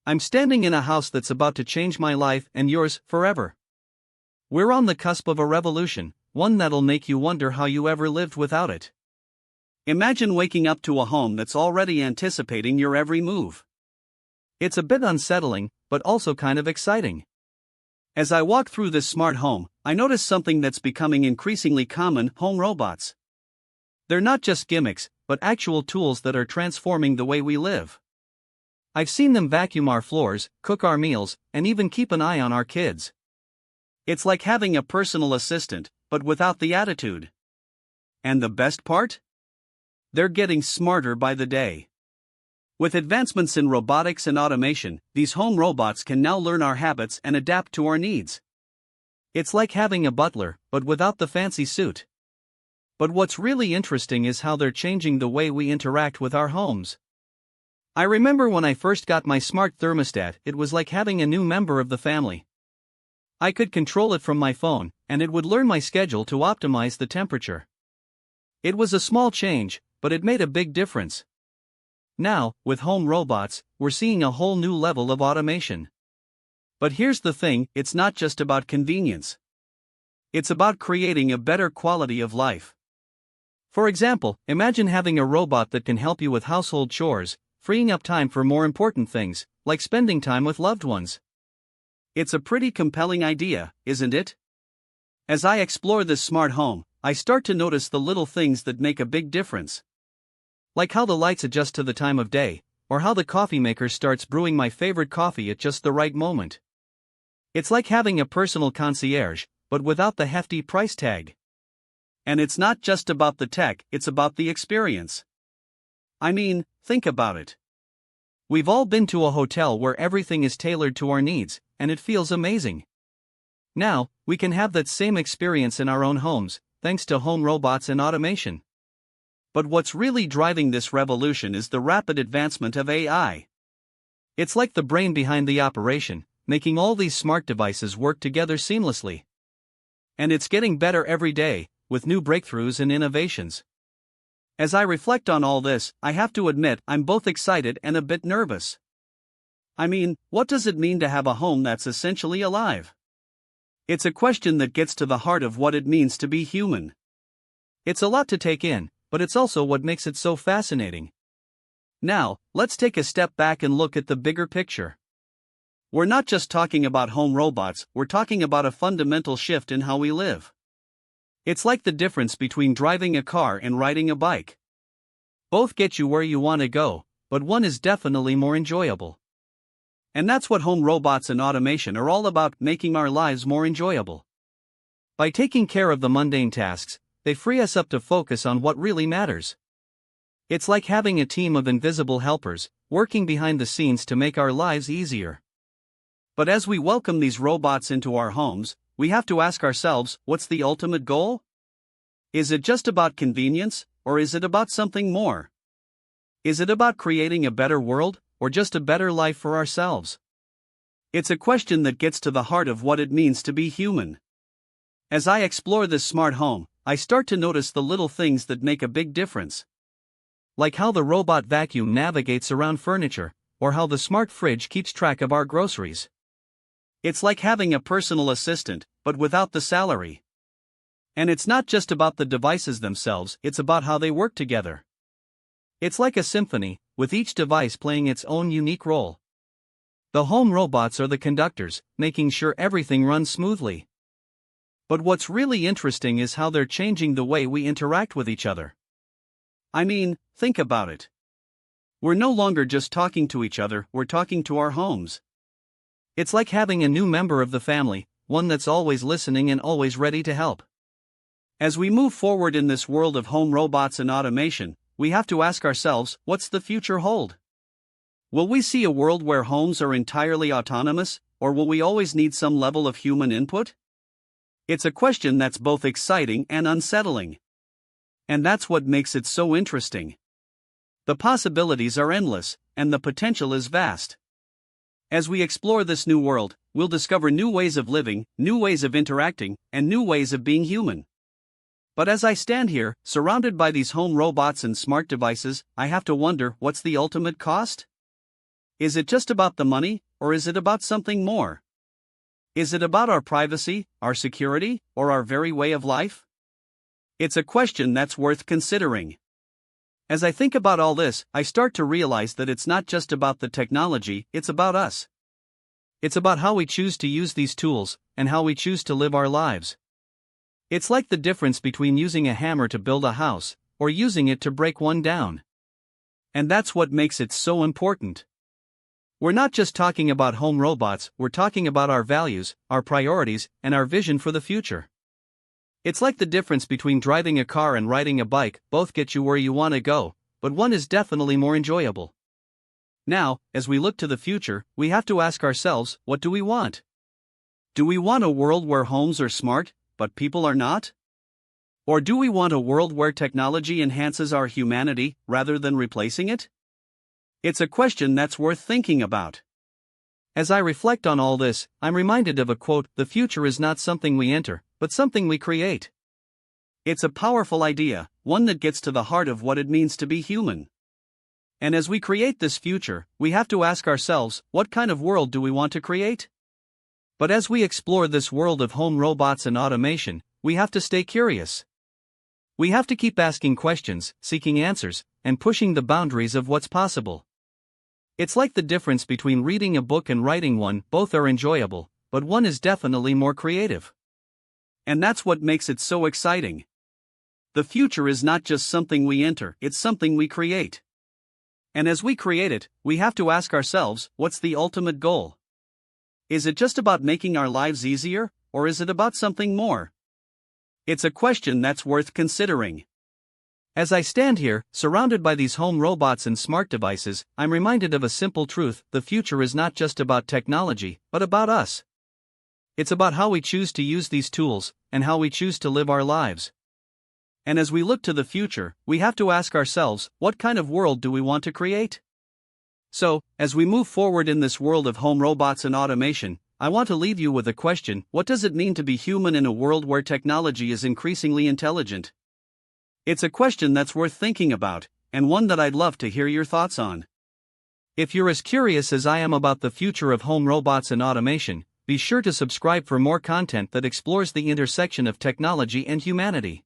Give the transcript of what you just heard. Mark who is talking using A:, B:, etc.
A: I'm standing in a house that's about to change my life and yours forever. We're on the cusp of a revolution, one that'll make you wonder how you ever lived without it. Imagine waking up to a home that's already anticipating your every move. It's a bit unsettling, but also kind of exciting. As I walk through this smart home, I notice something that's becoming increasingly common: home robots. They're not just gimmicks, but actual tools that are transforming the way we live. I've seen them vacuum our floors, cook our meals, and even keep an eye on our kids. It's like having a personal assistant, but without the attitude. And the best part? They're getting smarter by the day. With advancements in robotics and automation, these home robots can now learn our habits and adapt to our needs. It's like having a butler, but without the fancy suit. But what's really interesting is how they're changing the way we interact with our homes. I remember when I first got my smart thermostat, it was like having a new member of the family. I could control it from my phone, and it would learn my schedule to optimize the temperature. It was a small change, but it made a big difference. Now, with home robots, we're seeing a whole new level of automation. But here's the thing: it's not just about convenience. It's about creating a better quality of life. For example, imagine having a robot that can help you with household chores, freeing up time for more important things, like spending time with loved ones. It's a pretty compelling idea, isn't it? As I explore this smart home, I start to notice the little things that make a big difference. Like how the lights adjust to the time of day, or how the coffee maker starts brewing my favorite coffee at just the right moment. It's like having a personal concierge, but without the hefty price tag. And it's not just about the tech, it's about the experience. I mean, think about it. We've all been to a hotel where everything is tailored to our needs, and it feels amazing. Now, we can have that same experience in our own homes, thanks to home robots and automation. But what's really driving this revolution is the rapid advancement of AI. It's like the brain behind the operation, making all these smart devices work together seamlessly. And it's getting better every day, with new breakthroughs and innovations. As I reflect on all this, I have to admit I'm both excited and a bit nervous. I mean, what does it mean to have a home that's essentially alive? It's a question that gets to the heart of what it means to be human. It's a lot to take in, but it's also what makes it so fascinating. Now, let's take a step back and look at the bigger picture. We're not just talking about home robots, we're talking about a fundamental shift in how we live. It's like the difference between driving a car and riding a bike. Both get you where you want to go, but one is definitely more enjoyable. And that's what home robots and automation are all about: making our lives more enjoyable. By taking care of the mundane tasks, they free us up to focus on what really matters. It's like having a team of invisible helpers, working behind the scenes to make our lives easier. But as we welcome these robots into our homes, we have to ask ourselves, what's the ultimate goal? Is it just about convenience, or is it about something more? Is it about creating a better world, or just a better life for ourselves? It's a question that gets to the heart of what it means to be human. As I explore this smart home, I start to notice the little things that make a big difference. Like how the robot vacuum navigates around furniture, or how the smart fridge keeps track of our groceries. It's like having a personal assistant, but without the salary. And it's not just about the devices themselves, it's about how they work together. It's like a symphony, with each device playing its own unique role. The home robots are the conductors, making sure everything runs smoothly. But what's really interesting is how they're changing the way we interact with each other. I mean, think about it. We're no longer just talking to each other, we're talking to our homes. It's like having a new member of the family, one that's always listening and always ready to help. As we move forward in this world of home robots and automation, we have to ask ourselves, what's the future hold? Will we see a world where homes are entirely autonomous, or will we always need some level of human input? It's a question that's both exciting and unsettling. And that's what makes it so interesting. The possibilities are endless, and the potential is vast. As we explore this new world, we'll discover new ways of living, new ways of interacting, and new ways of being human. But as I stand here, surrounded by these home robots and smart devices, I have to wonder, what's the ultimate cost? Is it just about the money, or is it about something more? Is it about our privacy, our security, or our very way of life? It's a question that's worth considering. As I think about all this, I start to realize that it's not just about the technology, it's about us. It's about how we choose to use these tools, and how we choose to live our lives. It's like the difference between using a hammer to build a house, or using it to break one down. And that's what makes it so important. We're not just talking about home robots, we're talking about our values, our priorities, and our vision for the future. It's like the difference between driving a car and riding a bike, both get you where you want to go, but one is definitely more enjoyable. Now, as we look to the future, we have to ask ourselves, what do we want? Do we want a world where homes are smart, but people are not? Or do we want a world where technology enhances our humanity, rather than replacing it? It's a question that's worth thinking about. As I reflect on all this, I'm reminded of a quote: "The future is not something we enter, but something we create." It's a powerful idea, one that gets to the heart of what it means to be human. And as we create this future, we have to ask ourselves, what kind of world do we want to create? But as we explore this world of home robots and automation, we have to stay curious. We have to keep asking questions, seeking answers, and pushing the boundaries of what's possible. It's like the difference between reading a book and writing one, both are enjoyable, but one is definitely more creative. And that's what makes it so exciting. The future is not just something we enter, it's something we create. And as we create it, we have to ask ourselves, what's the ultimate goal? Is it just about making our lives easier, or is it about something more? It's a question that's worth considering. As I stand here, surrounded by these home robots and smart devices, I'm reminded of a simple truth: the future is not just about technology, but about us. It's about how we choose to use these tools, and how we choose to live our lives. And as we look to the future, we have to ask ourselves, what kind of world do we want to create? So, as we move forward in this world of home robots and automation, I want to leave you with a question: what does it mean to be human in a world where technology is increasingly intelligent? It's a question that's worth thinking about, and one that I'd love to hear your thoughts on. If you're as curious as I am about the future of home robots and automation, be sure to subscribe for more content that explores the intersection of technology and humanity.